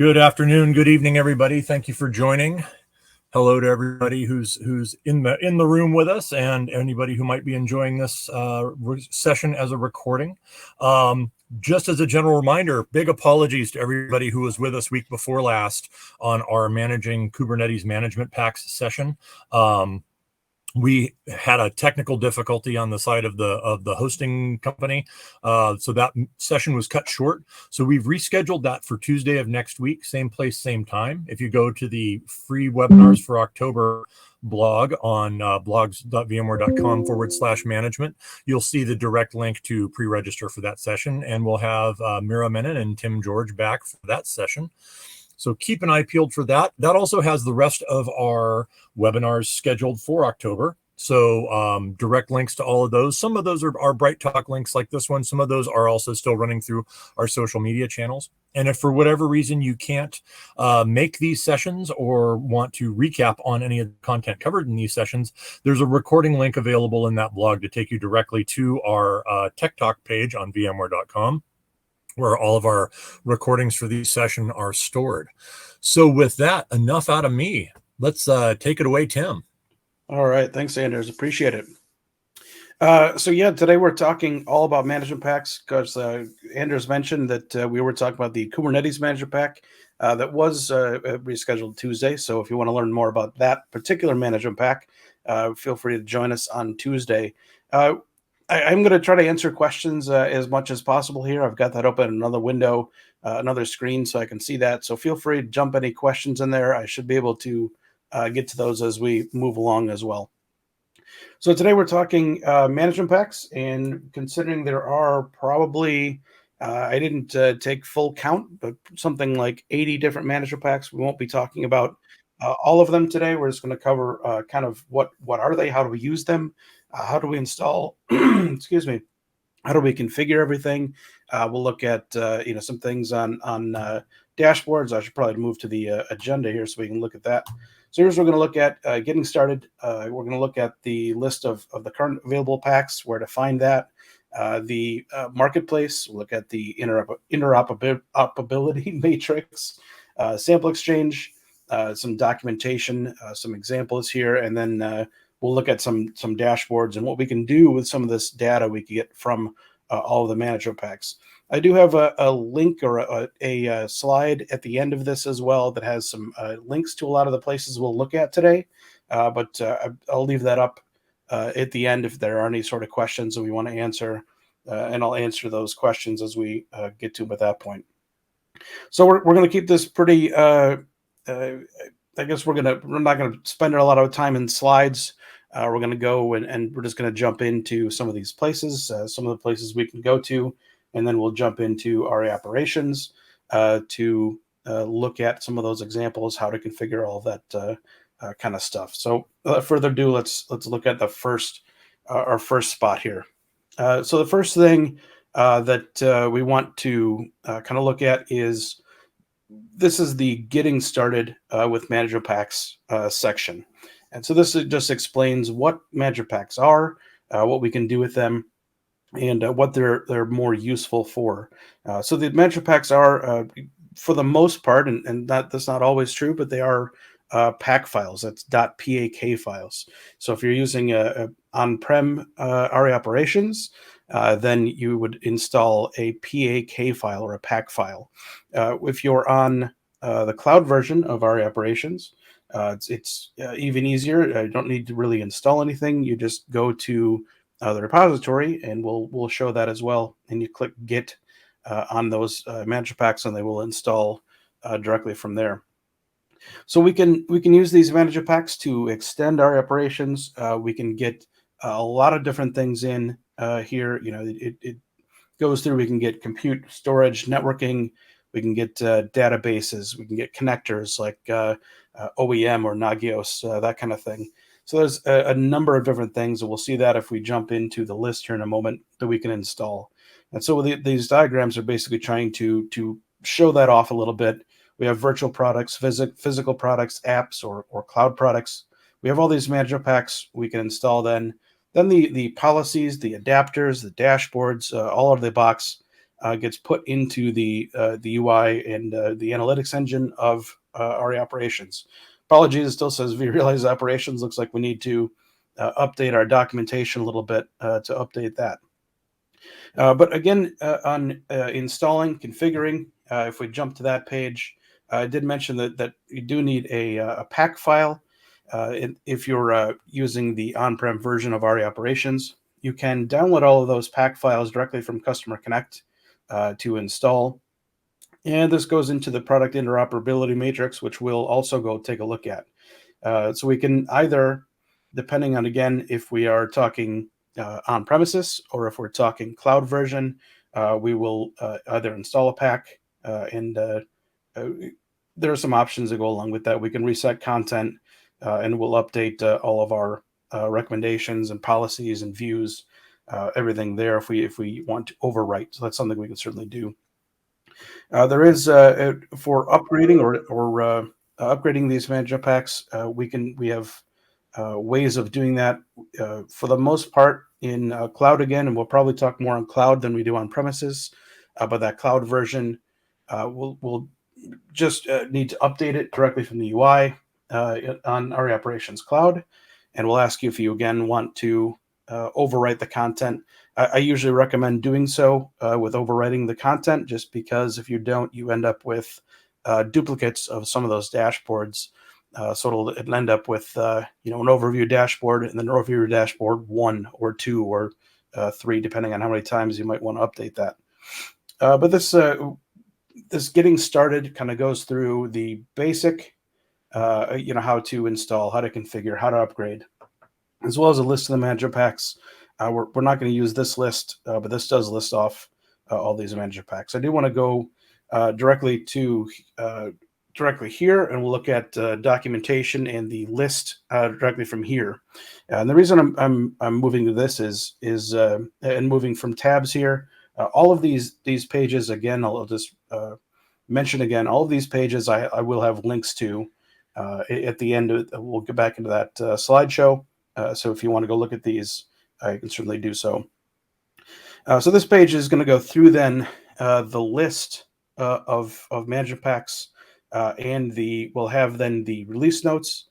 Good afternoon, good evening, everybody. Thank you for joining. Hello to everybody who's in the room with us, and anybody who might be enjoying this session as a recording. Just as a general reminder, big apologies to everybody who was with us week before last on our Managing Kubernetes Management Packs session. We had a technical difficulty on the side of the hosting company, so that session was cut short. So we've rescheduled that for Tuesday of next week, same place, same time. If you go to the free webinars for October blog on blogs.vmware.com/management, you'll see the direct link to pre-register for that session, and we'll have Mira Menon and Tim George back for that session. So keep an eye peeled for that. That also has the rest of our webinars scheduled for October. So direct links to all of those. Some of those are Bright Talk links like this one. Some of those are also still running through our social media channels. And if for whatever reason you can't make these sessions or want to recap on any of the content covered in these sessions, there's a recording link available in that blog to take you directly to our Tech Talk page on VMware.com, where all of our recordings for these sessions are stored. So with that, enough out of me. Let's take it away, Tim. All right. Thanks, Anders. Appreciate it. Today we're talking all about management packs because Anders mentioned that we were talking about the Kubernetes management pack that was rescheduled Tuesday. So if you want to learn more about that particular management pack, feel free to join us on Tuesday. I'm going to try to answer questions as much as possible here. I've got that open in another window, another screen, so I can see that. So feel free to jump any questions in there. I should be able to get to those as we move along as well. So today we're talking management packs, and considering there are probably, I didn't take full count, but something like 80 different management packs. We won't be talking about all of them today. We're just going to cover kind of what are they, how do we use them, how do we install, excuse me, how do we configure everything? We'll look at some things on dashboards. I should probably move to the agenda here so we can look at that. So here's what we're going to look at getting started. We're going to look at the list of the current available packs, where to find that, the marketplace. We'll look at the interoperability matrix, sample exchange, some documentation, some examples here, and then we'll look at some dashboards and what we can do with some of this data we can get from all of the management packs. I do have a link or a slide at the end of this as well that has some links to a lot of the places we'll look at today, but I'll leave that up at the end if there are any sort of questions that we want to answer, and I'll answer those questions as we get to them at that point. So we're going to keep this pretty, I guess we're not going to spend a lot of time in slides. We're going to go and we're just going to jump into some of these places, some of the places we can go to, and then we'll jump into Aria Operations to look at some of those examples, how to configure all that kind of stuff. So without further ado, let's look at our first spot here. So the first thing that we want to kind of look at is, this is the getting started with management packs section. And so this just explains what management packs are, what we can do with them, and what they're more useful for. So the management packs are, for the most part, and that's not always true, but they are pack files. That's .pak files. So if you're using a on-prem Aria Operations, then you would install a PAK file or a pack file. If you're on the cloud version of Aria Operations, it's even easier. You don't need to really install anything. You just go to the repository, and we'll show that as well. And you click Git on those management packs, and they will install directly from there. So we can use these management packs to extend our operations. We can get a lot of different things in here. It goes through. We can get compute, storage, networking. We can get databases. We can get connectors like OEM or Nagios, that kind of thing. So there's a number of different things, and we'll see that if we jump into the list here in a moment that we can install. And so these diagrams are basically trying to show that off a little bit. We have virtual products, physical products, apps, or cloud products. We have all these management packs we can install then. Then the policies, the adapters, the dashboards, all out of the box. gets put into the UI and the analytics engine of Aria Operations. Apologies, it still says vRealize Operations. Looks like we need to update our documentation a little bit to update that. But again, on installing, configuring, if we jump to that page, I did mention that you do need a pack file. If you're using the on-prem version of Aria Operations, you can download all of those pack files directly from Customer Connect to install. And this goes into the product interoperability matrix, which we'll also go take a look at. So we can either, depending on, again, if we are talking on premises or if we're talking cloud version, we will either install a pack and there are some options that go along with that. We can reset content and we'll update all of our recommendations and policies and views, everything there if we want to overwrite. So that's something we can certainly do. There is for upgrading or upgrading these management packs. We have ways of doing that. For the most part, in cloud again, and we'll probably talk more on cloud than we do on premises. But that cloud version, we'll just need to update it directly from the UI on Aria Operations Cloud, and we'll ask you if you again want to overwrite the content. I usually recommend doing so with overwriting the content, just because if you don't, you end up with duplicates of some of those dashboards. So it'll end up with an overview dashboard and then an overview dashboard 1 or 2 or 3, depending on how many times you might want to update that. But this getting started kind of goes through the basic, how to install, how to configure, how to upgrade, as well as a list of the management packs. We're not going to use this list, but this does list off all these management packs. I do want to go directly here, and we'll look at documentation and the list directly from here. And the reason I'm moving to this is and moving from tabs here. All of these pages, again, I'll just mention again, all of these pages I will have links to at the end. We'll get back into that slideshow. So if you want to go look at these, you can certainly do so. So this page is going to go through then the list of management packs, and we'll have then the release notes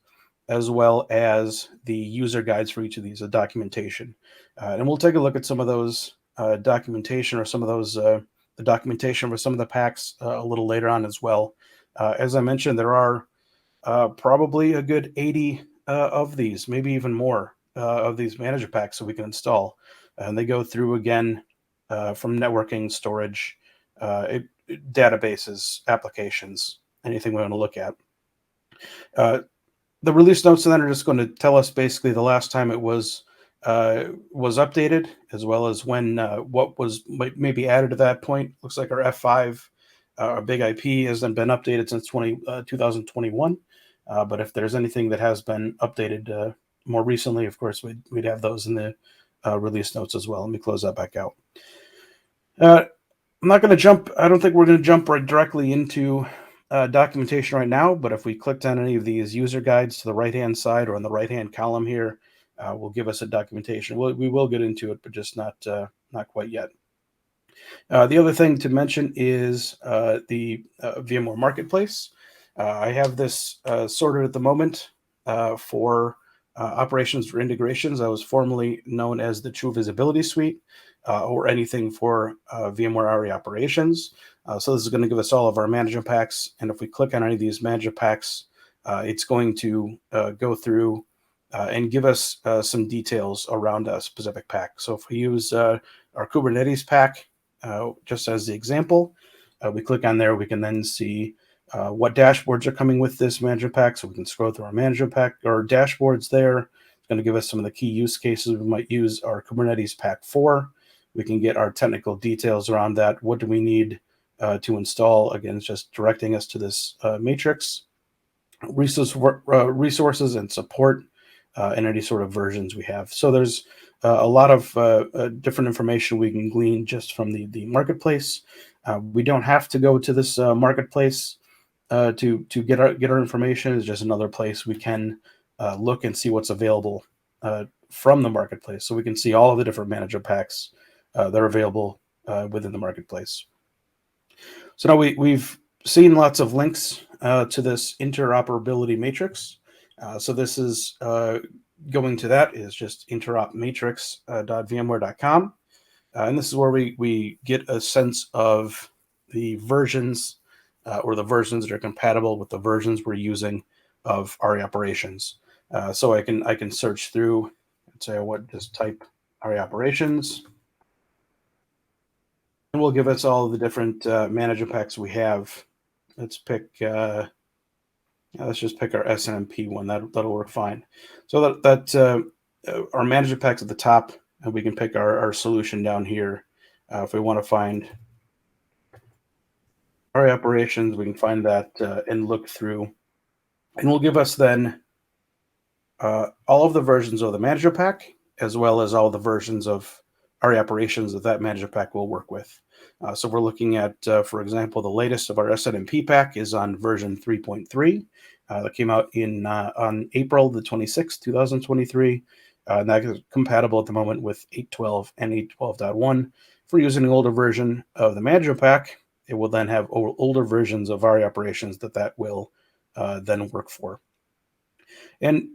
as well as the user guides for each of these, the documentation. And we'll take a look at some of those documentation or some of those the documentation for some of the packs a little later on as well. As I mentioned, there are probably a good 80 of these, maybe even more of these manager packs that we can install. And they go through again from networking, storage, databases, applications, anything we want to look at. The release notes then are just going to tell us basically the last time it was updated, as well as when what was maybe added to that point. Looks like our F5, our big IP, hasn't been updated since 2021. But if there's anything that has been updated more recently, of course, we'd have those in the release notes as well. Let me close that back out. I'm not going to jump. I don't think we're going to jump right directly into documentation right now. But if we clicked on any of these user guides to the right-hand side or on the right-hand column here, will give us a documentation. We will get into it, but just not quite yet. The other thing to mention is the VMware Marketplace. I have this sorted at the moment for operations for integrations. That was formerly known as the True Visibility Suite, or anything for VMware Aria Operations. So this is going to give us all of our management packs. And if we click on any of these management packs, it's going to go through and give us some details around a specific pack. So if we use our Kubernetes pack, just as the example, we click on there, we can then see what dashboards are coming with this management pack. So we can scroll through our management pack or dashboards there. It's going to give us some of the key use cases we might use our Kubernetes pack for. We can get our technical details around that. What do we need to install? Again, it's just directing us to this matrix. Resources and support, and any sort of versions we have. So there's a lot of different information we can glean just from the marketplace. We don't have to go to this marketplace to get our information. It's just another place we can look and see what's available from the marketplace. So we can see all of the different manager packs that are available within the marketplace. So now we've seen lots of links to this interoperability matrix. So this is going to that is just interopmatrix.vmware.com. And this is where we get a sense of the versions or the versions that are compatible with the versions we're using of Aria Operations. So I can search through and say, just type Aria Operations. And will give us all the different manager packs we have. Let's pick, let's just pick our SNMP one. That'll work fine. So that our manager packs at the top, and we can pick our solution down here. If we want to find our operations, we can find that and look through. And will give us then all of the versions of the manager pack, as well as all the versions of our operations that manager pack will work with. So we're looking at, for example, the latest of our SNMP pack is on version 3.3. That came out on April the 26th, 2023. And that is compatible at the moment with 8.12 and 8.12.1. If we're using an older version of the manager pack, it will then have older versions of our operations that will then work for. And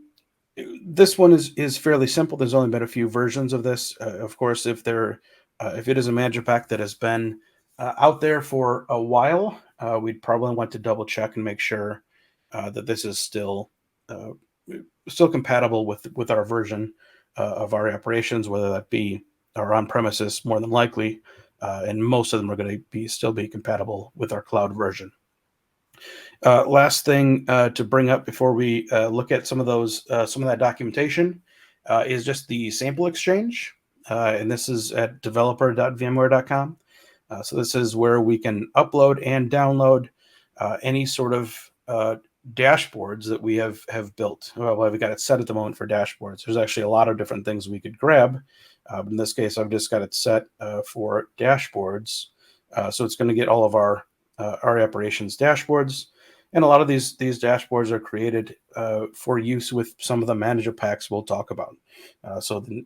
this one is fairly simple. There's only been a few versions of this. Of course, if it is a manager pack that has been out there for a while, we'd probably want to double check and make sure that this is still compatible with our version of our operations, whether that be our on-premises, more than likely, and most of them are going to still be compatible with our cloud version. Last thing to bring up before we look at some of that documentation is just the sample exchange, and this is at developer.vmware.com. So this is where we can upload and download any sort of dashboards that we have built. Well, we've got it set at the moment for dashboards. There's actually a lot of different things we could grab. In this case, I've just got it set for dashboards. So it's going to get all of our operations dashboards. And a lot of these dashboards are created for use with some of the manager packs we'll talk about.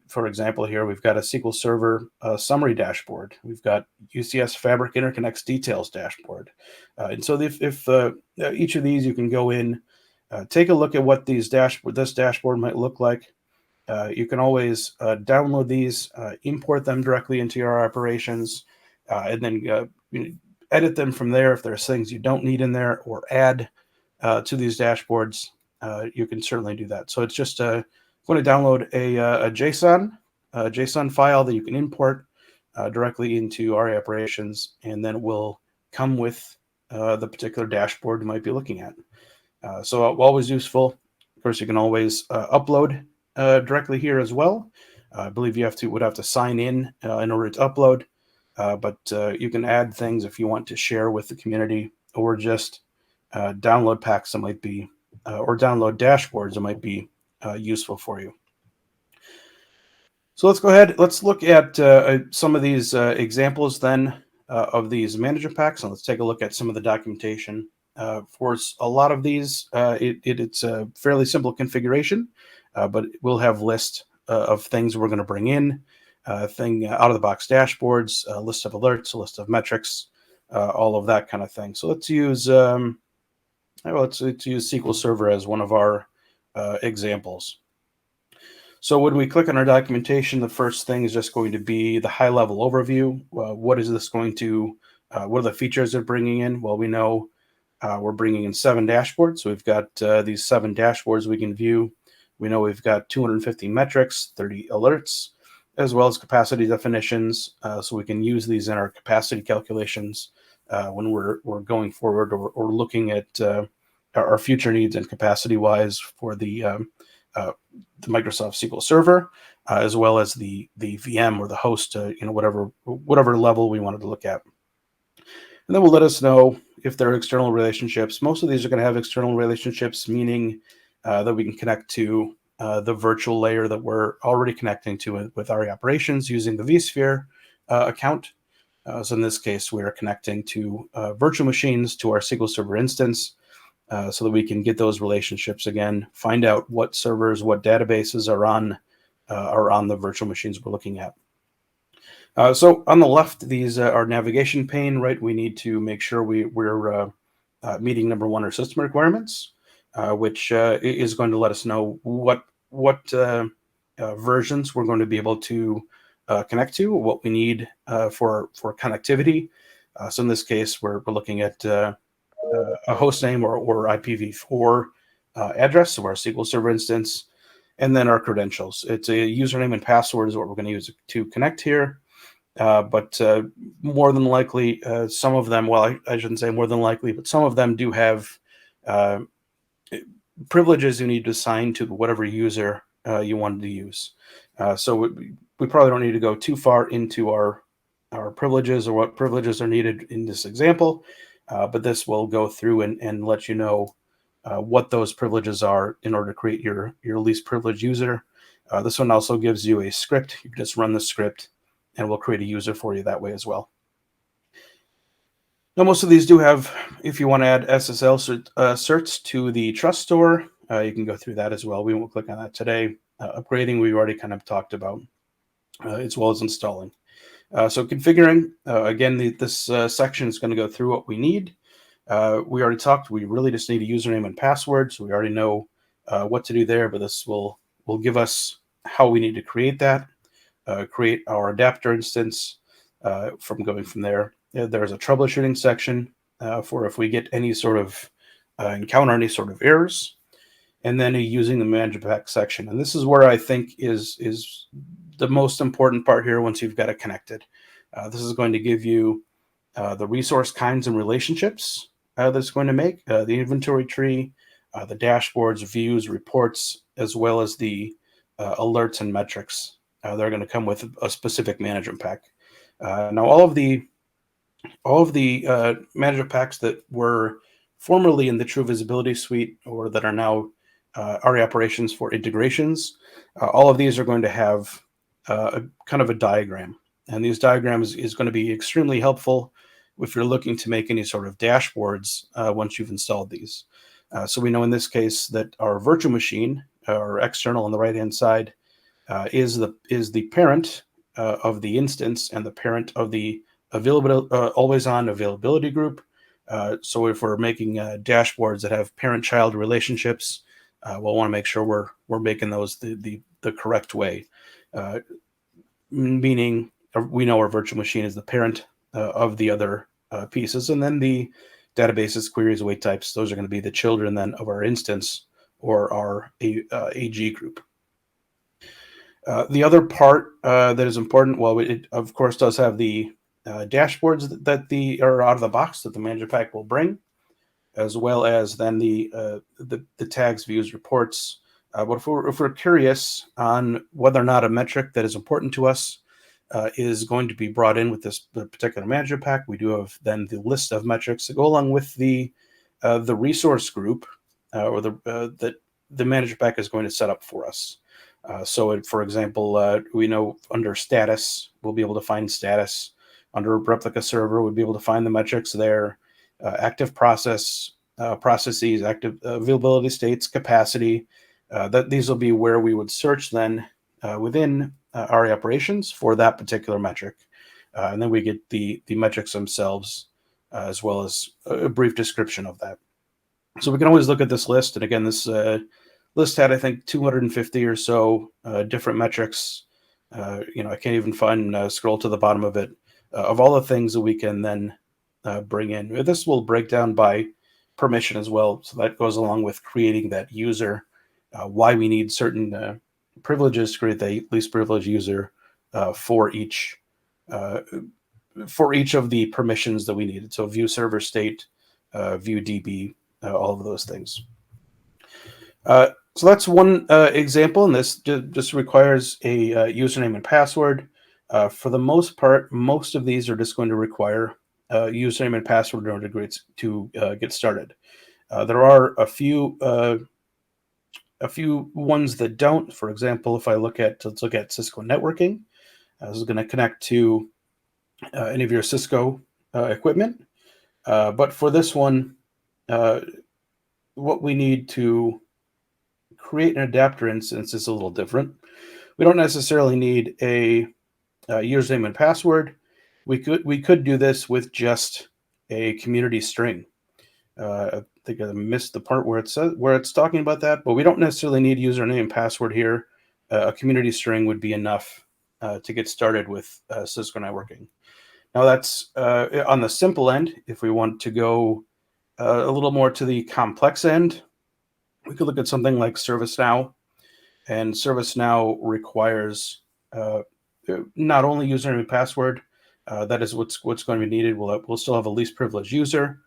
For example, here we've got a SQL Server summary dashboard. We've got UCS Fabric Interconnects Details dashboard. And so if each of these, you can go in, take a look at what this dashboard might look like. You can always download these, import them directly into your operations, and then edit them from there. If there's things you don't need in there or add to these dashboards, you can certainly do that. So it's just going to download a JSON file that you can import directly into Aria Operations, and then it will come with the particular dashboard you might be looking at. So always useful. Of course, you can always upload directly here as well. I believe you would have to sign in order to upload. But you can add things if you want to share with the community, or just download packs that might be, or download dashboards that might be useful for you. So let's go ahead. Let's look at some of these examples then of these manager packs, and let's take a look at some of the documentation. For a lot of these, it's a fairly simple configuration, but we'll have lists of things we're going to bring in. Out of the box dashboards, a list of alerts, a list of metrics, all of that kind of thing. So let's use let's use SQL Server as one of our examples. So when we click on our documentation, the first thing is just going to be the high level overview. What is this going to? What are the features they're bringing in? Well, we know we're bringing in 7 dashboards. So we've got these 7 dashboards we can view. We know we've got 250 metrics, 30 alerts, as well as capacity definitions, so we can use these in our capacity calculations when we're going forward or looking at our future needs and capacity-wise for the Microsoft SQL Server, as well as the VM or the host, whatever level we wanted to look at. And then we'll let us know if there are external relationships. Most of these are going to have external relationships, meaning that we can connect to the virtual layer that we're already connecting to with Aria Operations using the vSphere account. So in this case, we're connecting to virtual machines to our SQL Server instance so that we can get those relationships again, find out what servers, what databases are on the virtual machines we're looking at. So on the left, these are navigation pane, right? We need to make sure we're meeting number one, our system requirements, which is going to let us know what versions we're going to be able to connect to, what we need for connectivity. So in this case, we're looking at a host name or IPv4 address, so our SQL Server instance, and then our credentials. It's a username and password is what we're going to use to connect here. But more than likely, some of them, well, I shouldn't say more than likely, but some of them do have uh, privileges you need to assign to whatever user you wanted to use. So we probably don't need to go too far into our privileges or what privileges are needed in this example, but this will go through and let you know what those privileges are in order to create your least privileged user. This one also gives you a script. You can just run the script and we'll create a user for you that way as well. Now, most of these do have, if you want to add SSL certs to the trust store, you can go through that as well. We won't click on that today. Upgrading, we've already kind of talked about, as well as installing. So configuring, again, this section is going to go through what we need. We already talked, we really just need a username and password, so we already know what to do there, but this will give us how we need to create that, create our adapter instance from going from there. There's a troubleshooting section for if we get any sort of encounter any sort of errors, and then using the manage pack section. And this is where I think is the most important part here once you've got it connected. This is going to give you the resource kinds and relationships that's going to make, the inventory tree, the dashboards, views, reports, as well as the alerts and metrics. They're going to come with a specific management pack. Now, all of the management packs that were formerly in the True Visibility Suite or that are now Aria Operations for integrations, all of these are going to have a kind of a diagram. And these diagrams is going to be extremely helpful if you're looking to make any sort of dashboards once you've installed these. So we know in this case that our virtual machine, or external on the right-hand side, is the parent of the instance and the parent of the always-on availability group. So if we're making dashboards that have parent-child relationships, we'll want to make sure we're making those the correct way. Meaning we know our virtual machine is the parent of the other pieces, and then the databases, queries, await types, those are going to be the children then of our instance or our AG group. The other part that is important, well, it of course does have the dashboards that are out of the box that the manager pack will bring, as well as then the tags, views, reports. But if we're curious on whether or not a metric that is important to us is going to be brought in with this particular manager pack, we do have then the list of metrics that go along with the resource group or that the manager pack is going to set up for us. So, for example, we know under status, we'll be able to find status. Under replica server, we'll be able to find the metrics there. Active processes, active availability states, capacity. These will be where we would search then within Aria Operations for that particular metric. And then we get the metrics themselves, as well as a brief description of that. So we can always look at this list. And again, this list had, I think, 250 or so different metrics. I can't even find, scroll to the bottom of it, of all the things that we can then bring in. This will break down by permission as well. So that goes along with creating that user, why we need certain privileges to create the least privileged user for each of the permissions that we needed. So view server state, view DB, all of those things. So that's one example, and this just requires a username and password. For the most part, most of these are just going to require username and password in order to get started. There are a few ones that don't. For example, if let's look at Cisco networking. This is going to connect to any of your Cisco equipment. But for this one, what we need to create an adapter instance is a little different. We don't necessarily need a username and password. We could do this with just a community string. I think I missed the part where it says where it's talking about that, but we don't necessarily need username and password here. A community string would be enough to get started with Cisco networking. Now that's on the simple end. If we want to go a little more to the complex end, we could look at something like ServiceNow, and ServiceNow requires not only username and password. That is what's going to be needed. We'll still have a least privileged user,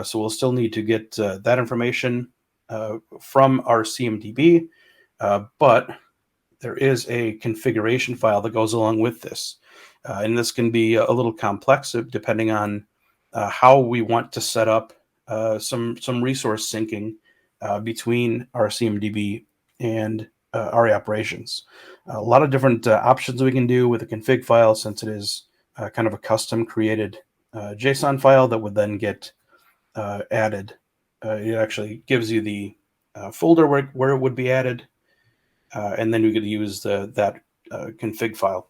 so we'll still need to get that information from our CMDB, but there is a configuration file that goes along with this. And this can be a little complex depending on how we want to set up some resource syncing between our CMDB and Aria Operations. A lot of different options we can do with a config file, since it is kind of a custom created JSON file that would then get added. It actually gives you the folder where it would be added, and then you could use that config file.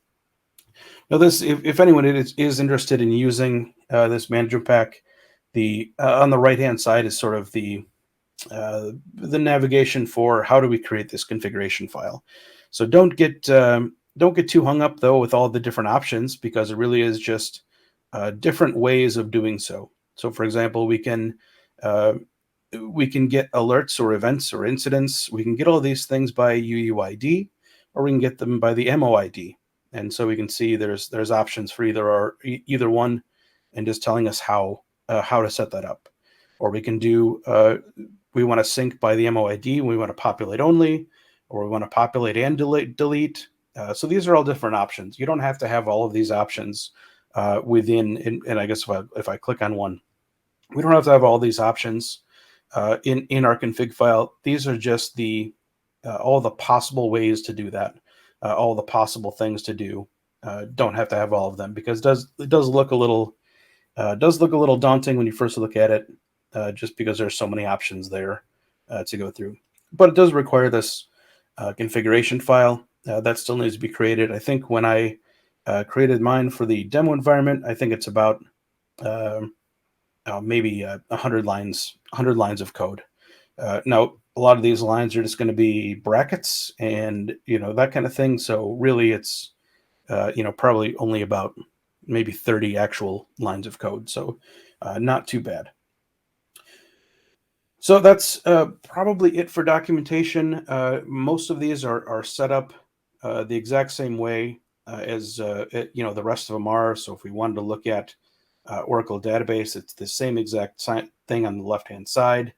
Now, this, if anyone is interested in using this management pack, the on the right hand side is sort of the navigation for how do we create this configuration file. So don't get too hung up though with all the different options, because it really is just different ways of doing so. So, for example, we can get alerts or events or incidents. We can get all these things by UUID, or we can get them by the MOID. And so we can see there's options for either one, and just telling us how to set that up. Or we can do we want to sync by the MOID, we want to populate only, or we want to populate and delete. So these are all different options. You don't have to have all of these options within. And I guess if I click on one, we don't have to have all these options in our config file. These are just all the possible ways to do that, all the possible things to do. Don't have to have all of them, because it does look a little daunting when you first look at it, just because there's so many options there to go through. But it does require this configuration file that still needs to be created. I think when I created mine for the demo environment, I think it's about maybe 100 lines of code. Now, a lot of these lines are just going to be brackets and that kind of thing. So really, it's probably only about maybe 30 actual lines of code. So not too bad. So that's probably it for documentation. Most of these are set up the exact same way as the rest of them are. So if we wanted to look at Oracle database, it's the same exact thing on the left-hand side.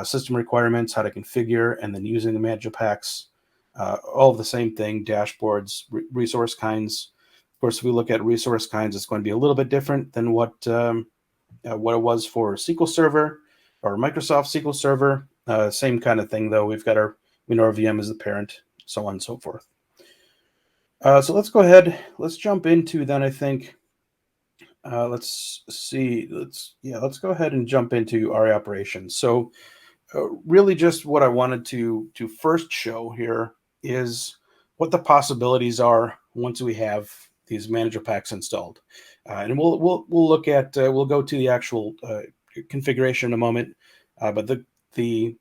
System requirements, how to configure, and then using the management packs. All of the same thing, dashboards, resource kinds. Of course, if we look at resource kinds, it's going to be a little bit different than what it was for SQL Server or Microsoft SQL Server. Same kind of thing, though. We know our VM is the parent, so on and so forth. So let's go ahead. Let's jump into then, I think. Let's see. Let's go ahead and jump into Aria Operations. So really just what I wanted to first show here is what the possibilities are once we have these manager packs installed. And we'll look at, we'll go to the actual configuration in a moment, but the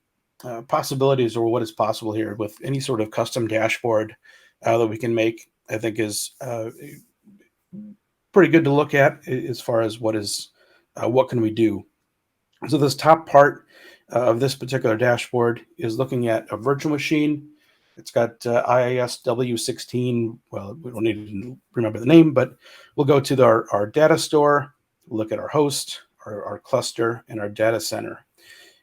possibilities, or what is possible here with any sort of custom dashboard that we can make, I think is pretty good to look at as far as what can we do. So this top part of this particular dashboard is looking at a virtual machine. It's got IISW16. Well, we don't need to remember the name, but we'll go to our data store, look at our host, our cluster, and our data center.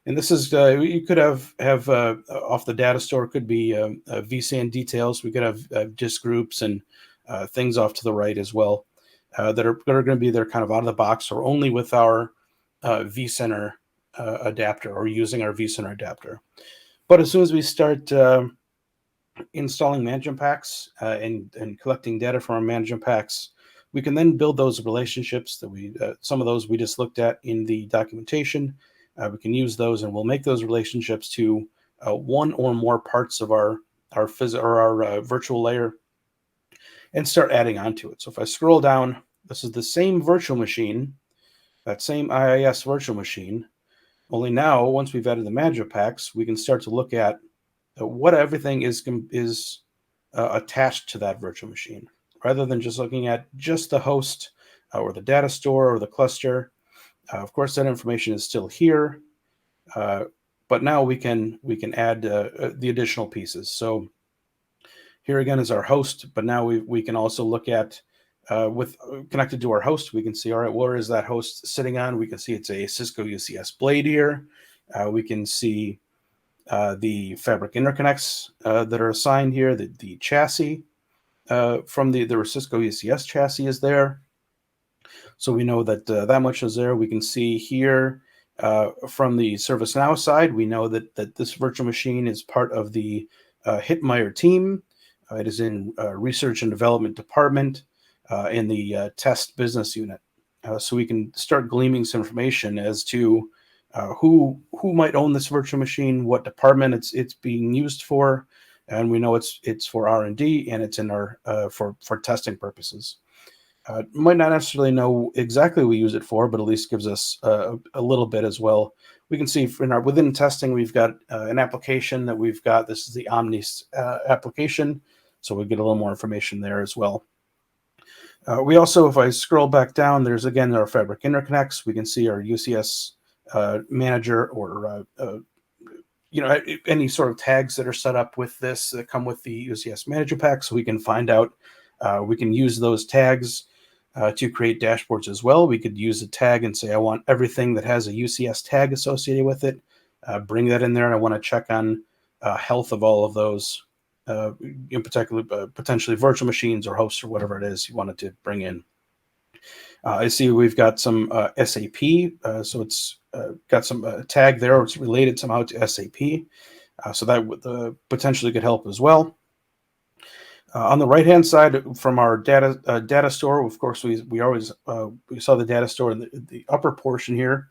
And this is, you could have off the data store, could be vSAN details. We could have disk groups and things off to the right as well that are going to be there kind of out of the box, or only with our vCenter adapter, or using our vCenter adapter. But as soon as we start installing management packs and collecting data from our management packs, we can then build those relationships that some of those we just looked at in the documentation. We can use those, and we'll make those relationships to one or more parts of our virtual layer. and start adding onto it. So if I scroll down, this is the same virtual machine, that same IIS virtual machine, only now, once we've added the manager packs, we can start to look at what everything is attached to that virtual machine, rather than just looking at just the host or the data store or the cluster. Of course, that information is still here, but now we can add the additional pieces. So here again is our host, but now we can also look at with connected to our host, we can see, all right, where is that host sitting on? We can see it's a Cisco UCS blade here. We can see the fabric interconnects that are assigned here. The chassis from the Cisco UCS chassis is there. So we know that that much is there. We can see here from the ServiceNow side, we know that this virtual machine is part of the Hitmeyer team. It is in research and development department in the test business unit. So we can start gleaming some information as to who might own this virtual machine, what department it's being used for, and we know it's for R&D and it's in our for testing purposes. Might not necessarily know exactly what we use it for, but at least gives us a little bit as well. We can see within testing, we've got an application that we've got. This is the Omnis application, so we get a little more information there as well. We also, if I scroll back down, there's again our fabric interconnects. We can see our UCS manager or any sort of tags that are set up with this that come with the UCS manager pack, so we can find out. We can use those tags to create dashboards as well. We could use a tag and say, I want everything that has a UCS tag associated with it. Bring that in there, and I want to check on health of all of those, in particular, potentially virtual machines or hosts or whatever it is you wanted to bring in. I see we've got some SAP, so it's got some tag there. It's related somehow to SAP, so that potentially could help as well. On the right-hand side, from our data store, of course, we always we saw the data store in the upper portion here,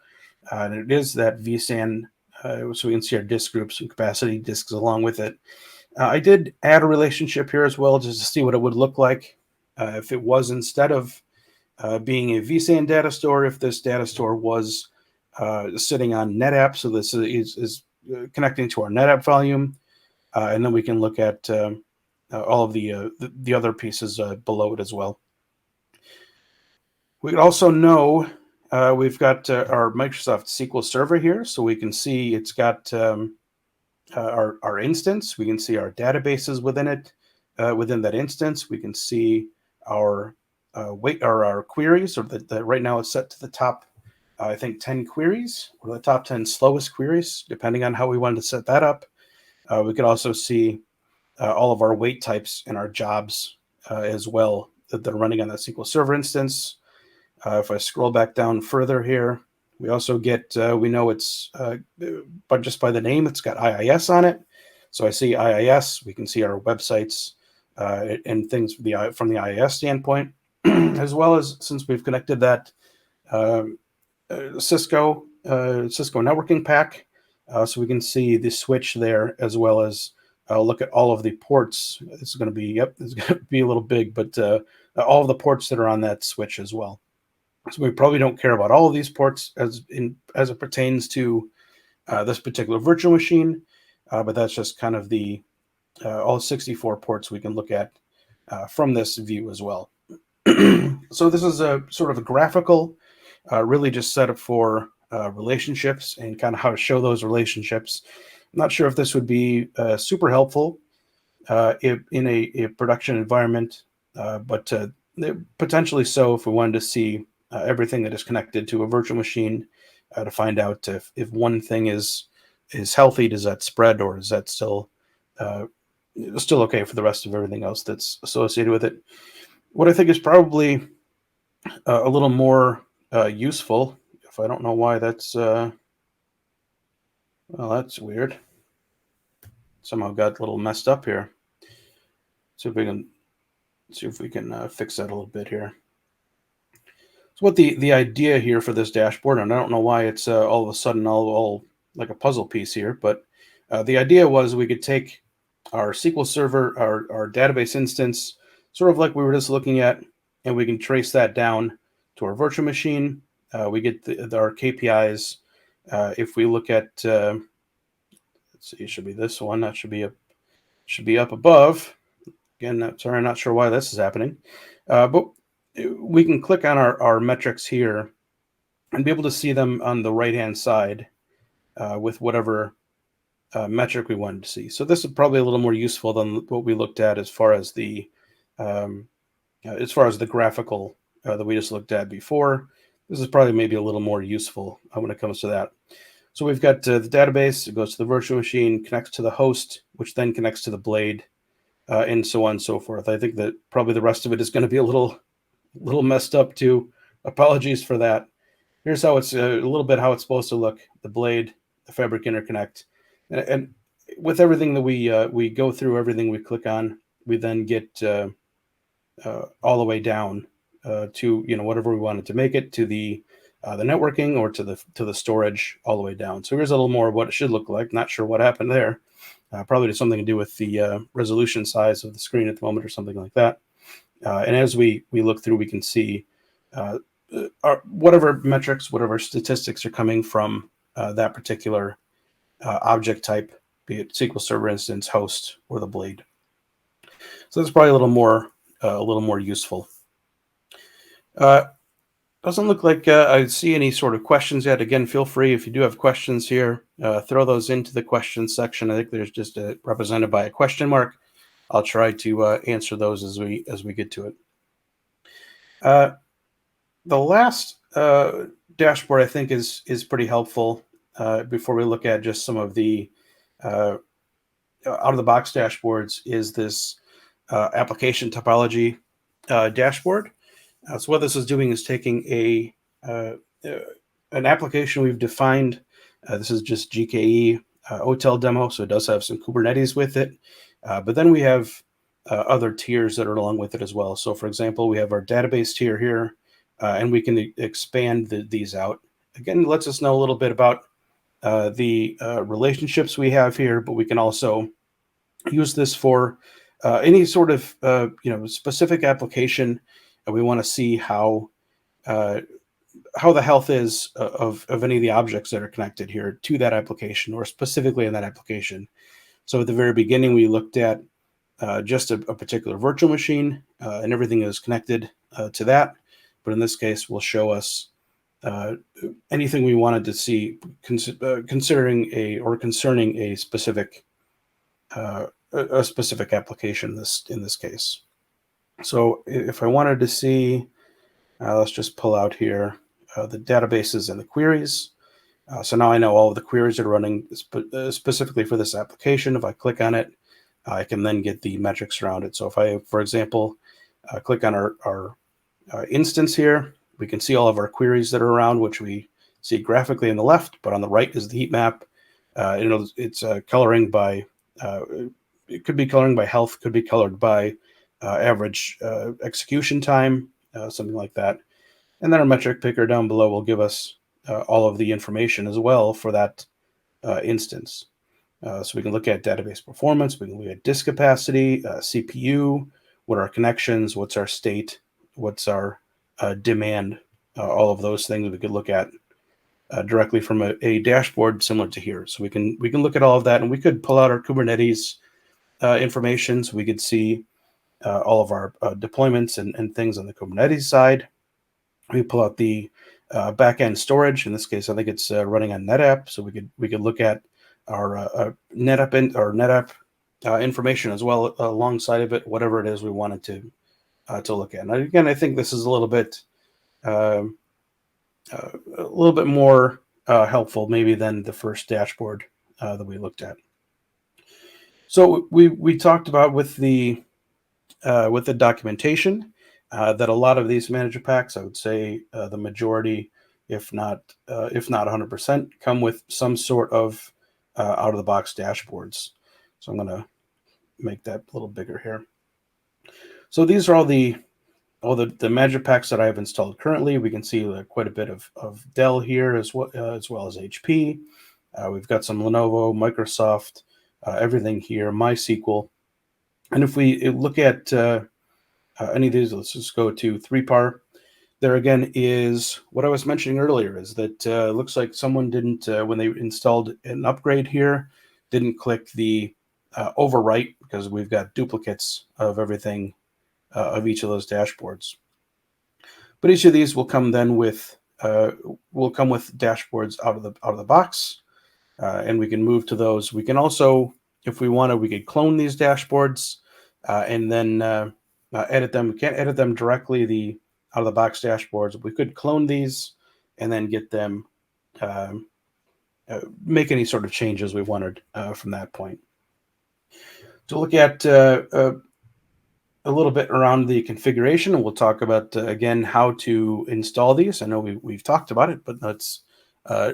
and it is that vSAN, so we can see our disk groups and capacity disks along with it. I did add a relationship here as well, just to see what it would look like if it was, instead of being a vSAN data store, if this data store was sitting on NetApp. So this is connecting to our NetApp volume, and then we can look at all of the other pieces below it as well. We also know we've got our Microsoft SQL Server here, so we can see it's got our instance. We can see our databases within it. Within that instance, we can see our our queries, or that right now it's set to the top, I think 10 queries, or the top 10 slowest queries, depending on how we wanted to set that up. We could also see all of our wait types and our jobs as well that are running on that SQL Server instance. If I scroll back down further here, we also get, we know it's, but just by the name, it's got IIS on it. So I see IIS, we can see our websites and things from the IIS standpoint, as well as, since we've connected that Cisco networking pack, so we can see the switch there, as well as look at all of the ports. This is going to be, it's going to be a little big, but all of the ports that are on that switch as well. So we probably don't care about all of these ports as it pertains to this particular virtual machine, but that's just kind of the all 64 ports we can look at from this view as well. So this is a sort of a graphical, really just set up for relationships and kind of how to show those relationships. I'm not sure if this would be super helpful in a production environment, but potentially so if we wanted to see everything that is connected to a virtual machine to find out if one thing is healthy, does that spread, or is that still okay for the rest of everything else that's associated with it. What I think is probably a little more useful, if I don't know why that's well, that's weird. Somehow got a little messed up here. See if we can fix that a little bit here. So what the idea here for this dashboard, and I don't know why it's all of a sudden all like a puzzle piece here, but the idea was we could take our SQL Server, our database instance, sort of like we were just looking at, and we can trace that down to our virtual machine. We get our KPIs. If we look at, let's see, it should be this one. That should be up above. Again, sorry, I'm not sure why this is happening, but we can click on our metrics here and be able to see them on the right-hand side with whatever metric we wanted to see. So this is probably a little more useful than what we looked at as far as the graphical that we just looked at before. This is probably maybe a little more useful when it comes to that. So we've got the database. It goes to the virtual machine, connects to the host, which then connects to the blade, and so on and so forth. I think that probably the rest of it is going to be a little messed up too. Apologies for that. Here's how it's a little bit how it's supposed to look: the blade, the fabric interconnect, and with everything that we go through, everything we click on, we then get all the way down to whatever we wanted to make it, to the networking or to the storage, all the way down. So here's a little more of what it should look like. Not sure what happened there. Probably something to do with the resolution size of the screen at the moment or something like that. And as we look through, we can see whatever metrics, whatever statistics are coming from that particular object type, be it SQL Server instance, host, or the blade. So that's probably a little more useful. Doesn't look like I see any sort of questions yet. Again, feel free if you do have questions here, throw those into the questions section. I think there's just represented by a question mark. I'll try to answer those as we get to it. The last dashboard I think is pretty helpful before we look at just some of the out of the box dashboards is this application topology dashboard. So what this is doing is taking an application we've defined. This is just GKE hotel demo, so it does have some Kubernetes with it. But then we have other tiers that are along with it as well. So for example, we have our database tier here, and we can expand these out. Again, it lets us know a little bit about the relationships we have here, but we can also use this for any sort of specific application. And we want to see how the health is of any of the objects that are connected here to that application, or specifically in that application. So at the very beginning, we looked at just a particular virtual machine, and everything is connected to that. But in this case, will show us anything we wanted to see concerning a specific application in this case. So if I wanted to see, let's just pull out here the databases and the queries. So now I know all of the queries that are running specifically for this application. If I click on it, I can then get the metrics around it. So if I, for example, click on our instance here, we can see all of our queries that are around, which we see graphically on the left, but on the right is the heat map. It's coloring by, it could be coloring by health, could be colored by average execution time, something like that. And then our metric picker down below will give us all of the information as well for that instance. So we can look at database performance, we can look at disk capacity, CPU, what are our connections, what's our state, what's our demand, all of those things we could look at directly from a dashboard similar to here. So we can look at all of that, and we could pull out our Kubernetes information, so we could see all of our deployments and things on the Kubernetes side. We pull out the backend storage. In this case, I think it's running on NetApp, so we could look at our NetApp information as well alongside of it, whatever it is we wanted to look at. And again, I think this is a little bit more helpful maybe than the first dashboard that we looked at. So we talked about with the documentation that a lot of these manager packs, I would say the majority, if not 100%, come with some sort of out of the box dashboards. So I'm going to make that a little bigger here. So these are all the manager packs that I have installed currently. We can see quite a bit of Dell here as well as HP. We've got some Lenovo, Microsoft, everything here, MySQL. And if we look at any of these. Let's just go to 3PAR. There again is what I was mentioning earlier, is that looks like someone didn't, when they installed an upgrade here, didn't click the overwrite, because we've got duplicates of everything, of each of those dashboards. But each of these will come then with dashboards out of the box, and we can move to those. We can also, if we wanted, we could clone these dashboards and then edit them. We can't edit them directly, out of the box dashboards. We could clone these and then get them, make any sort of changes we wanted from that point. To look at a little bit around the configuration, and we'll talk about again how to install these. I know we've talked about it, but let's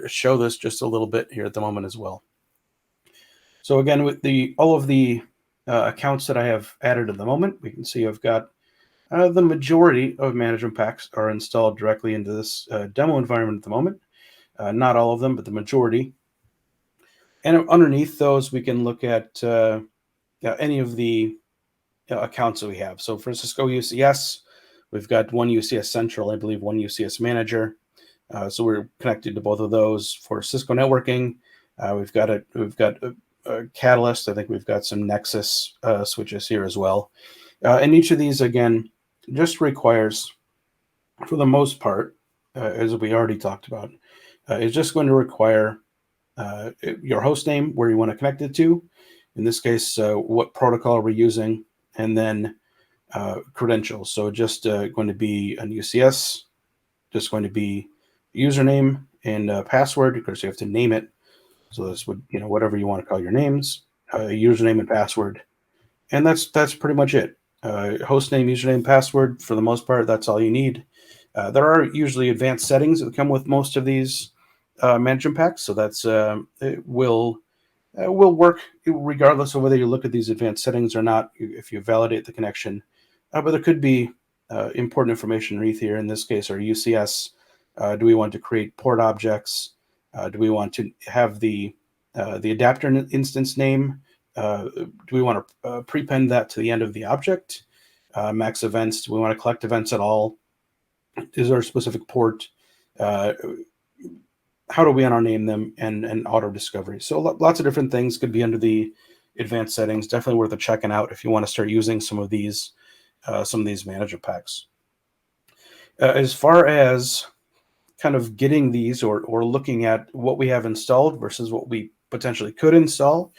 show this just a little bit here at the moment as well. So again, with all of the accounts that I have added at the moment, we can see I've got the majority of management packs are installed directly into this demo environment at the moment. Not all of them, but the majority. And underneath those, we can look at any of the accounts that we have. So for Cisco UCS, we've got one UCS Central, I believe one UCS Manager. So we're connected to both of those. For Cisco networking, we've got a Catalyst. I think we've got some Nexus switches here as well. And each of these, again, just requires, for the most part, as we already talked about, is just going to require your host name, where you want to connect it to. In this case, what protocol we're using, and then credentials. So just going to be an UCS, just going to be username and password, because you have to name it. So this would, whatever you want to call your names, username and password. And that's pretty much it. Host name, username, password, for the most part, that's all you need. There are usually advanced settings that come with most of these management packs. So that's it will work regardless of whether you look at these advanced settings or not, if you validate the connection. But there could be important information underneath here. In this case, our UCS. Do we want to create port objects? Do we want to have the adapter instance name? Do we want to prepend that to the end of the object? Max events. Do we want to collect events at all? Is there a specific port? How do we name them, and auto discovery? So lots of different things could be under the advanced settings. Definitely worth checking out if you want to start using some of these management packs. As far as kind of getting these or looking at what we have installed versus what we potentially could install,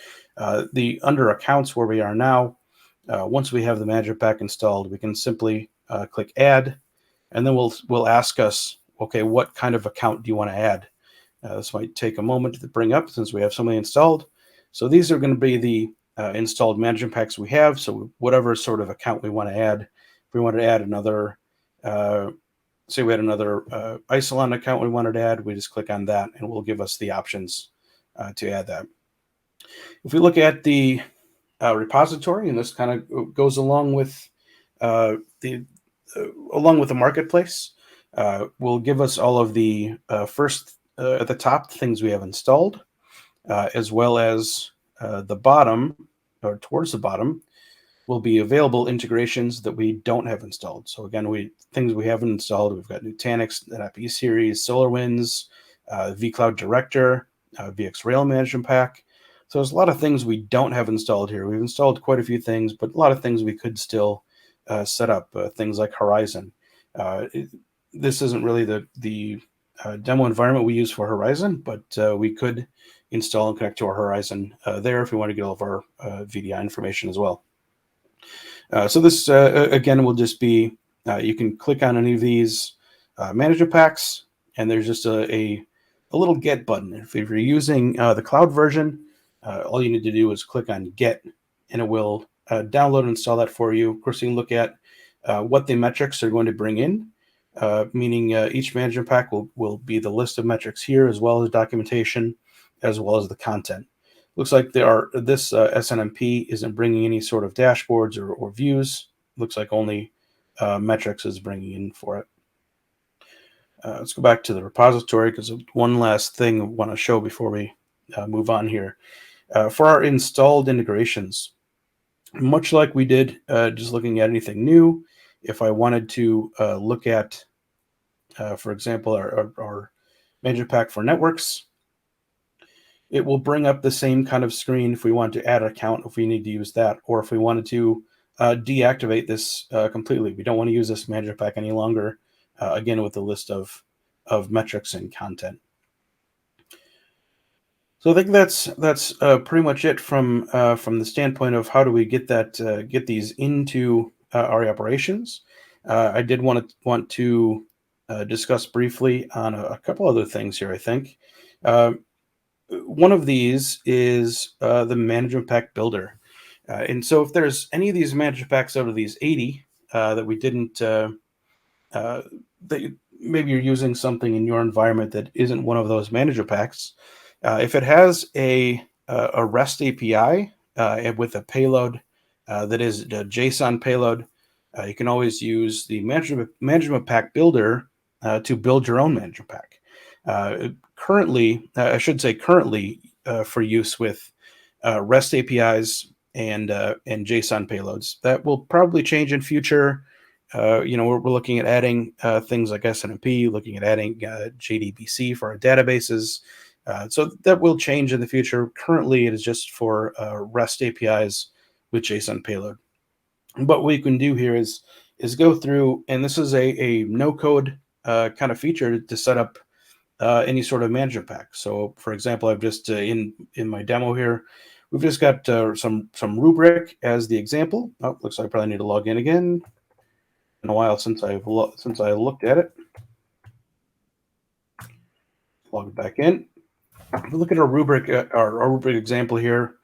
the under accounts where we are now, once we have the management pack installed, we can simply click add, and then we'll ask us, okay, what kind of account do you want to add? This might take a moment to bring up since we have so many installed. So these are going to be the installed management packs we have. So whatever sort of account we want to add, if we want to add another, say we had another Isilon account we wanted to add, we just click on that and it will give us the options to add that. If we look at the repository, and this kind of goes along with the marketplace, will give us all of the first at the top things we have installed, as well as the bottom, or towards the bottom, will be available integrations that we don't have installed. So again, things we haven't installed, we've got Nutanix, NetApp E-Series, SolarWinds, vCloud Director, VxRail Management Pack. So there's a lot of things we don't have installed here. We've installed quite a few things, but a lot of things we could still set up, things like Horizon. This isn't really the demo environment we use for Horizon, but we could install and connect to our Horizon there if we want to get all of our VDI information as well. So this, again, will just be, you can click on any of these management packs, and there's just a little get button. If you're using the cloud version, all you need to do is click on get, and it will download and install that for you. Of course, you can look at what the metrics are going to bring in, meaning each management pack will be the list of metrics here, as well as documentation, as well as the content. Looks like this SNMP isn't bringing any sort of dashboards or views. Looks like only metrics is bringing in for it. Let's go back to the repository, because one last thing I want to show before we move on here. For our installed integrations, much like we did just looking at anything new, if I wanted to look at, for example, our manager pack for networks, it will bring up the same kind of screen if we want to add an account, if we need to use that, or if we wanted to deactivate this completely. We don't want to use this manager pack any longer, again, with the list of metrics and content. So I think that's pretty much it from the standpoint of how do we get these into Aria Operations. I did want to discuss briefly on a couple other things here. I think one of these is the management pack builder, and so if there's any of these management packs out of these 80 that we didn't that maybe you're using something in your environment that isn't one of those manager packs. If it has a REST API with a payload that is a JSON payload, you can always use the management pack builder to build your own management pack. Currently, I should say currently for use with REST APIs and JSON payloads. That will probably change in future. We're looking at adding things like SNMP, looking at adding JDBC for our databases. So that will change in the future. Currently, it is just for REST APIs with JSON payload. But what we can do here is go through, and this is a no-code kind of feature to set up any sort of management pack. So, for example, I've just in my demo here, we've just got some rubric as the example. Oh, looks like I probably need to log in again. Been a while since I looked at it. Log back in. If we look at our rubric, our rubric example here,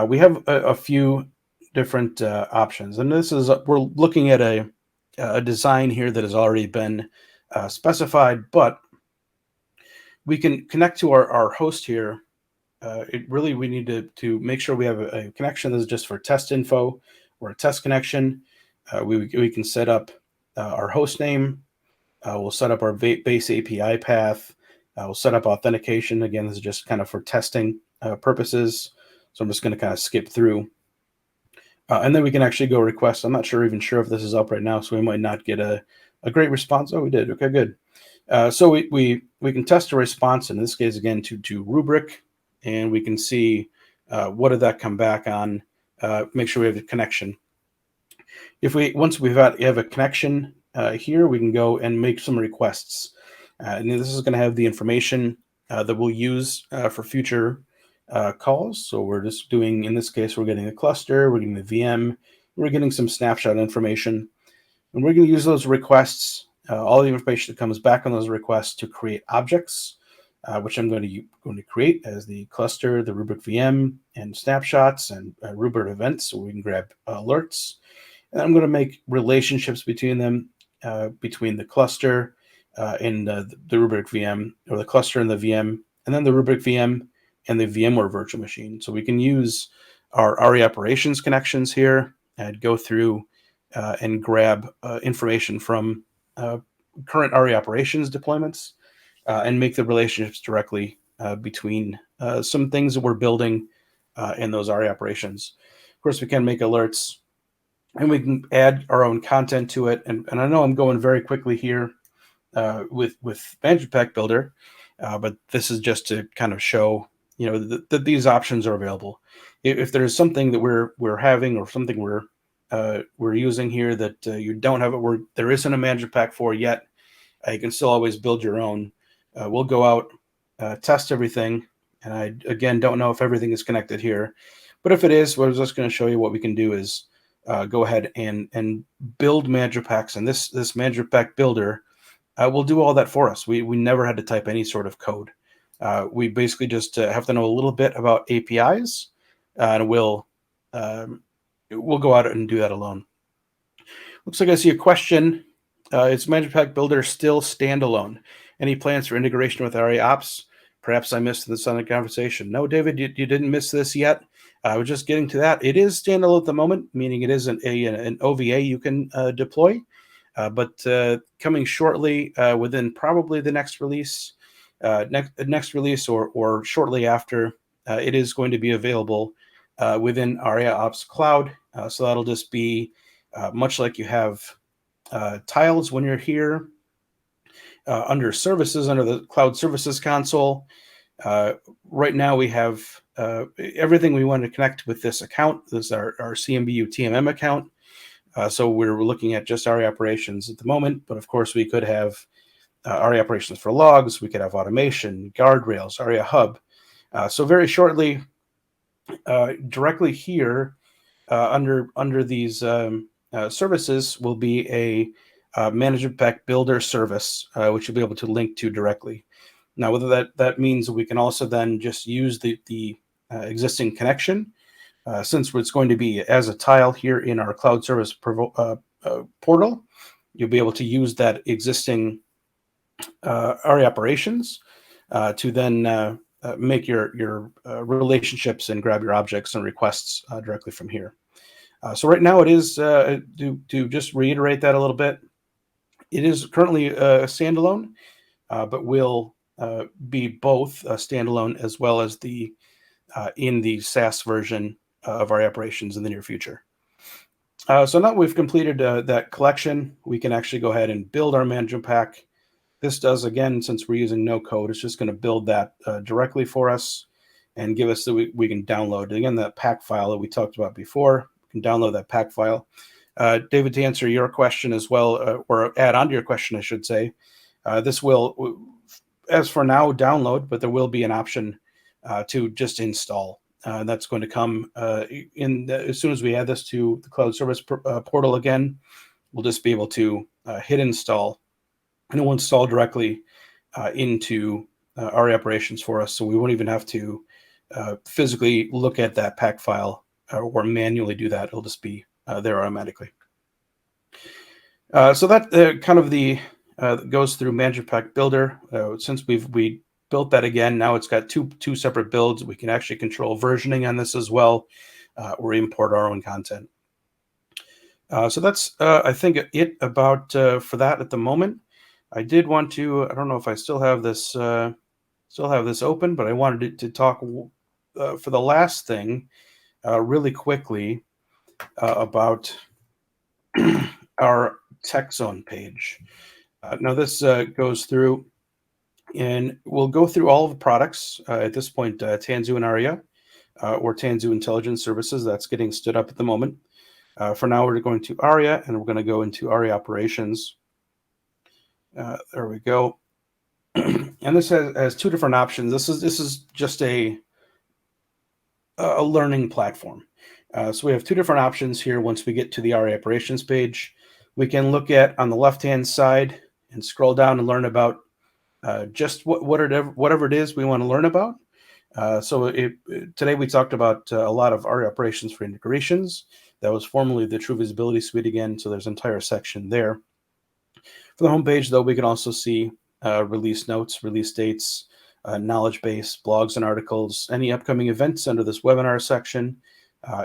we have a few different options, and this is we're looking at a design here that has already been specified, but we can connect to our host here. We need to make sure we have a connection that is just for test info or a test connection. We can set up our host name. We'll set up our base API path. We'll set up authentication. Again, this is just kind of for testing purposes. So I'm just going to kind of skip through. And then we can actually go request. I'm not even sure if this is up right now, so we might not get a great response. Oh, we did. Okay, good. So we can test a response, in this case, again, to rubric, and we can see what did that come back on, make sure we have a connection. Once we have a connection here, we can go and make some requests. And this is going to have the information that we'll use for future calls. So we're just doing, in this case, we're getting a cluster, we're getting the VM, we're getting some snapshot information, and we're going to use those requests, all the information that comes back on those requests, to create objects, which I'm going to create as the cluster, the rubric VM, and snapshots and rubric events, so we can grab alerts. And I'm going to make relationships between them, between the cluster and the rubric VM, or the cluster and the VM, and then the rubric VM and the VMware virtual machine. So we can use our Aria Operations connections here and go through and grab information from current Aria Operations deployments and make the relationships directly between some things that we're building in those Aria Operations. Of course, we can make alerts, and we can add our own content to it. And I know I'm going very quickly here with Management Pack Builder, but this is just to kind of show that these options are available. If there's something that we're having, or something we're using here that you don't have it, there isn't a Management Pack for yet, you can still always build your own. We'll go out, test everything, and I again don't know if everything is connected here, but if it is, we're just going to show you what we can do is go ahead and build Management Packs, and this Management Pack Builder will do all that for us. We never had to type any sort of code. We basically just have to know a little bit about APIs, and we'll go out and do that alone. Looks like I see a question. Is Management Pack Builder still standalone? Any plans for integration with Aria Ops? Perhaps I missed this on the conversation. No, David, you didn't miss this yet. I was just getting to that. It is standalone at the moment, meaning it isn't an OVA you can deploy. But coming shortly, within probably the next release, or shortly after, it is going to be available within Aria Ops Cloud. So that'll just be much like you have tiles when you're here. Under services, under the Cloud Services console, right now we have everything we want to connect with this account. This is our CMBU TMM account. So we're looking at just Aria Operations at the moment, but of course we could have Aria Operations for logs. We could have automation, guardrails, Aria Hub. So very shortly, directly here under these services will be a management pack builder service, which you'll be able to link to directly. Now, whether that means we can also then just use the existing connection, since it's going to be as a tile here in our cloud service portal, you'll be able to use that existing Aria Operations to then make your relationships and grab your objects and requests directly from here. So right now it is, to just reiterate that a little bit, it is currently a standalone, but will be both a standalone as well as the in the SaaS version of our operations in the near future. So now we've completed that collection, we can actually go ahead and build our management pack. This does, again, since we're using no code, it's just going to build that directly for us and give us we can download. Again, that pack file that we talked about before, we can download that pack file. David, to answer your question as well, or add on to your question, I should say, this will, as for now, download, but there will be an option to just install. That's going to come as soon as we add this to the cloud service portal again. We'll just be able to hit install, and it will install directly into Aria Operations for us. So we won't even have to physically look at that pack file or manually do that. It'll just be there automatically. So that kind of goes through Management Pack Builder. Since we built that again, now it's got two separate builds. We can actually control versioning on this as well, or import our own content. So that's I think it about for that at the moment. I did want to, I don't know if I still have this open, but I wanted to talk for the last thing really quickly about our Tech Zone page. Now this goes through, and we'll go through all of the products at this point, Tanzu and Aria, or Tanzu Intelligence Services. That's getting stood up at the moment. For now, we're going to Aria, and we're going to go into Aria Operations. There we go. And this has two different options. This is just a learning platform. So we have two different options here. Once we get to the Aria Operations page, we can look at on the left-hand side and scroll down and learn about just whatever it is we want to learn about. Today we talked about a lot of Aria Operations for integrations. That was formerly the True Visibility Suite again, so there's an entire section there. For the homepage, though, we can also see release notes, release dates, knowledge base, blogs and articles, any upcoming events under this webinar section,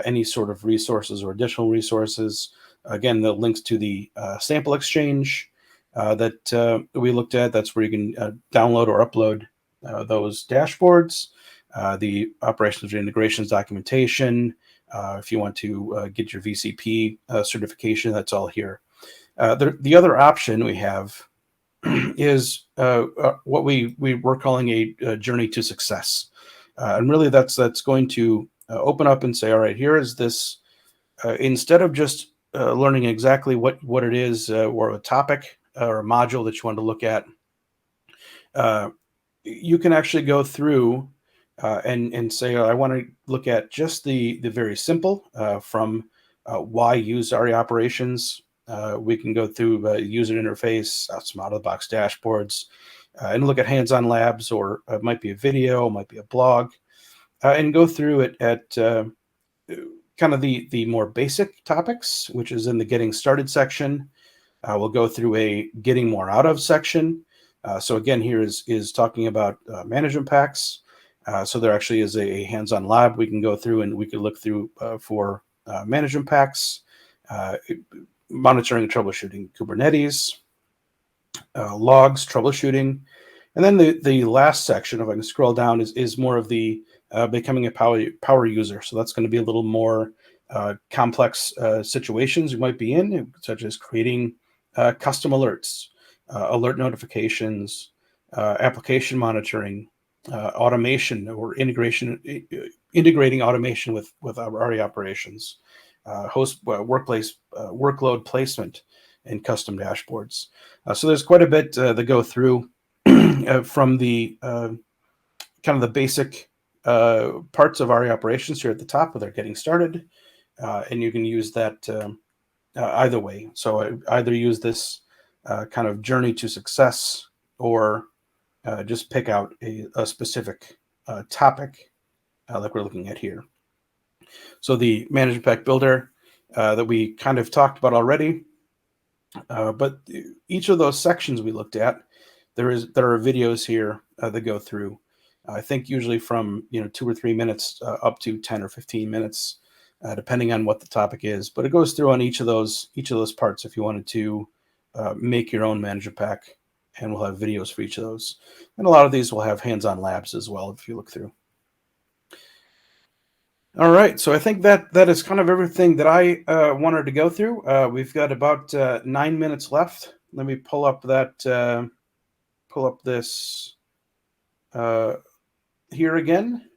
any sort of resources or additional resources. Again, the links to the sample exchange that we looked at. That's where you can download or upload those dashboards, the operations or integrations documentation. If you want to get your VCP certification, that's all here. The other option we have is what we're calling a journey to success. And really that's going to open up and say, all right, here is this, instead of just learning exactly what it is or a topic or a module that you want to look at, you can actually go through and say, I want to look at just the very simple from why use Aria Operations. We can go through user interface, some out-of-the-box dashboards, and look at hands-on labs, or it might be a video, it might be a blog, and go through it at kind of the more basic topics, which is in the Getting Started section. We'll go through a Getting More Out Of section. So again, here is talking about management packs. So there actually is a hands-on lab we can go through, and we can look through for management packs, monitoring and troubleshooting Kubernetes, logs, troubleshooting. And then the last section, if I can scroll down, is more of the becoming a power user. So that's going to be a little more complex situations you might be in, such as creating custom alerts, alert notifications, application monitoring, automation or integrating automation with our Aria operations, workplace workload placement, and custom dashboards. So there's quite a bit that go through from the kind of the basic parts of Aria operations here at the top where they're getting started, and you can use that either way. So either use this kind of journey to success, or just pick out a specific topic like we're looking at here. So the management pack builder that we kind of talked about already, but each of those sections we looked at, there are videos here that go through. I think usually from 2 or 3 minutes up to 10 or 15 minutes, depending on what the topic is. But it goes through on each of those parts if you wanted to make your own management pack, and we'll have videos for each of those. And a lot of these will have hands-on labs as well if you look through. All right, so I think that is kind of everything that I wanted to go through. We've got about 9 minutes left. Let me pull up this here again,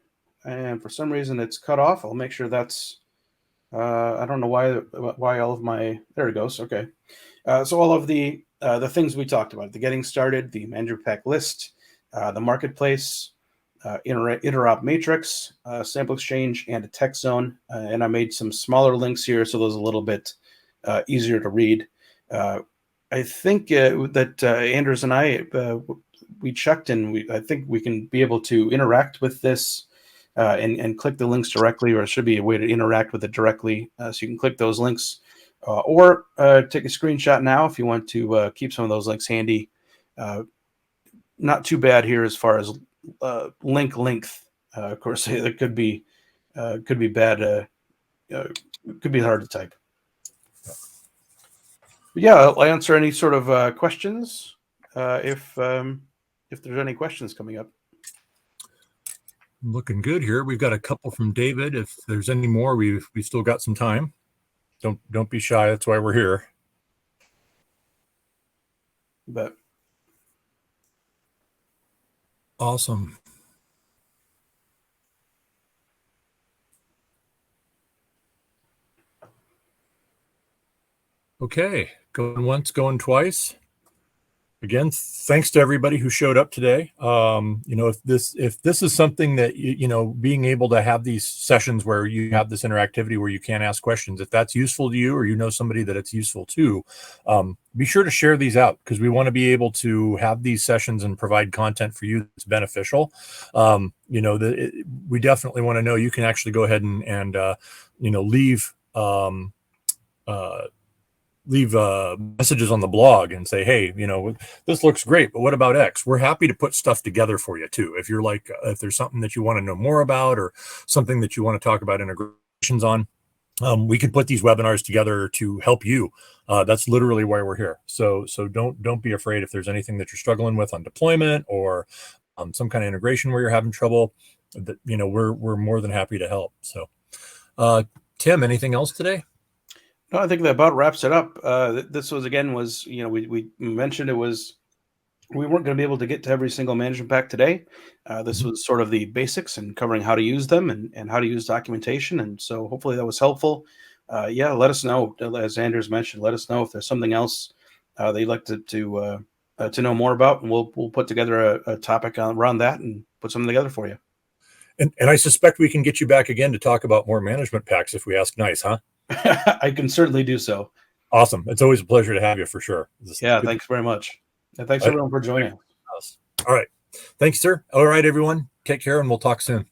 and for some reason it's cut off. I'll make sure that's I don't know why all of my, there it goes. Okay, so all of the things we talked about, the getting started, the management pack list, the marketplace, interop matrix, sample exchange, and a text zone. And I made some smaller links here, so those are a little bit easier to read. I think that Anders and I, we checked, and I think we can be able to interact with this and click the links directly, or it should be a way to interact with it directly. So you can click those links or take a screenshot now if you want to keep some of those links handy. Not too bad here as far as link length. Of course, it could be bad. Could be hard to type. But yeah, I'll answer any sort of questions if there's any questions coming up. Looking good here. We've got a couple from David. If there's any more, we still got some time. Don't be shy. That's why we're here. But awesome. Okay, going once, going twice. Again, thanks to everybody who showed up today. If this is something that being able to have these sessions where you have this interactivity where you can ask questions, if that's useful to you, or somebody that it's useful to, be sure to share these out, because we want to be able to have these sessions and provide content for you that's beneficial. We definitely want to know. You can actually go ahead and leave messages on the blog and say, hey, this looks great, but what about X? We're happy to put stuff together for you too. If you're if there's something that you want to know more about, or something that you want to talk about integrations on, we can put these webinars together to help you. That's literally why we're here. So don't be afraid if there's anything that you're struggling with on deployment, or some kind of integration where you're having trouble. That we're more than happy to help. So, Tim, anything else today? No, I think that about wraps it up. This was we mentioned we weren't going to be able to get to every single management pack today. This was sort of the basics and covering how to use them and how to use documentation. And so hopefully that was helpful. Let us know, as Anders mentioned, let us know if there's something else that you'd like to know more about, and we'll put together a topic around that and put something together for you. And I suspect we can get you back again to talk about more management packs if we ask nice, huh? I can certainly do so. Awesome. It's always a pleasure to have you, for sure. Thanks very much. And thanks everyone for joining us. All right. Thanks, sir. All right, everyone. Take care, and we'll talk soon.